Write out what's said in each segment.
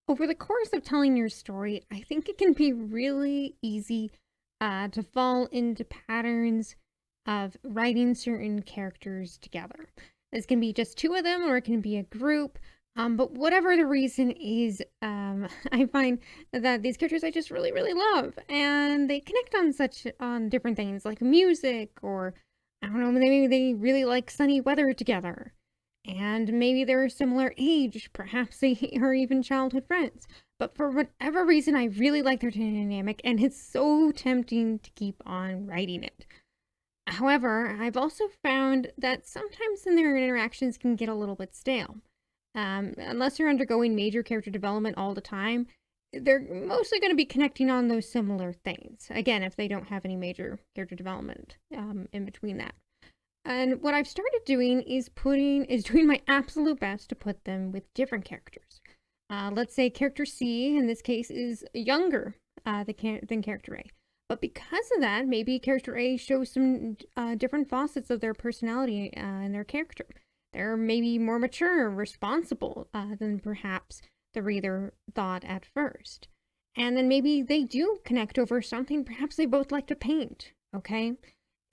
Over the course of telling your story, I think it can be really easy to fall into patterns of writing certain characters together. This can be just two of them, or it can be a group. But whatever the reason is, I find that these characters I just really, really love, and they connect on different things like music, or I don't know, maybe they really like sunny weather together, and maybe they're a similar age, perhaps they are even childhood friends. But for whatever reason, I really like their dynamic, and it's so tempting to keep on writing it. However, I've also found that sometimes their interactions can get a little bit stale. Unless they're undergoing major character development all the time, they're mostly going to be connecting on those similar things. Again, if they don't have any major character development in between that. And what I've started doing is doing my absolute best to put them with different characters. Let's say character C in this case is younger than character A. But because of that, maybe character A shows some different facets of their personality and their character. They're maybe more mature, responsible than perhaps the reader thought at first. And then maybe they do connect over something. Perhaps they both like to paint, okay?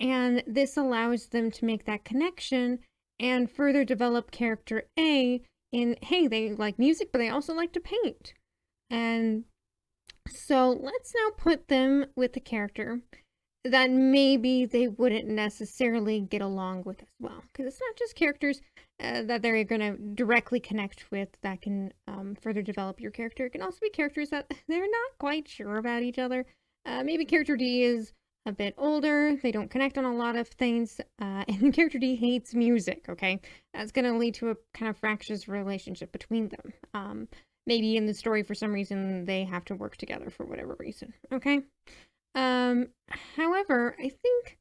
And this allows them to make that connection and further develop character A in, hey, they like music, but they also like to paint. And so let's now put them with a character that maybe they wouldn't necessarily get along with as well. Because it's not just characters that they're going to directly connect with that can further develop your character. It can also be characters that they're not quite sure about each other. Maybe character D is a bit older, they don't connect on a lot of things, and character D hates music, okay? That's going to lead to a kind of fractious relationship between them. Maybe in the story, for some reason, they have to work together for whatever reason, okay? However, I think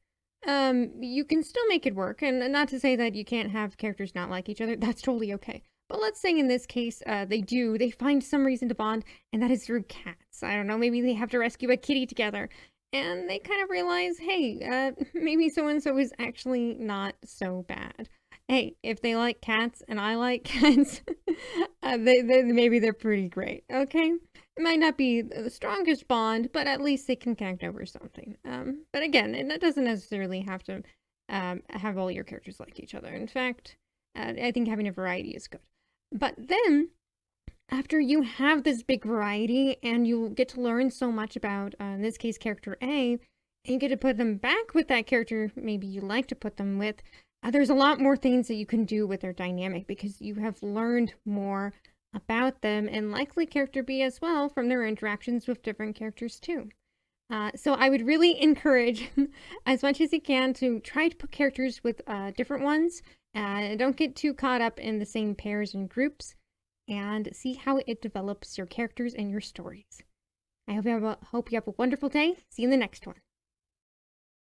you can still make it work, and not to say that you can't have characters not like each other, that's totally okay. But let's say in this case, they find some reason to bond, and that is through cats. I don't know, maybe they have to rescue a kitty together, and they kind of realize, hey, maybe so-and-so is actually not so bad. Hey, if they like cats and I like cats, maybe they're pretty great, okay? It might not be the strongest bond, but at least they can connect over something. But again, it doesn't necessarily have to have all your characters like each other. In fact, I think having a variety is good. But then, after you have this big variety and you get to learn so much about, in this case, character A, and you get to put them back with that character maybe you like to put them with, there's a lot more things that you can do with their dynamic because you have learned more about them and likely character B as well from their interactions with different characters too. So I would really encourage as much as you can to try to put characters with different ones. Don't get too caught up in the same pairs and groups and see how it develops your characters and your stories. I hope you have a wonderful day. See you in the next one.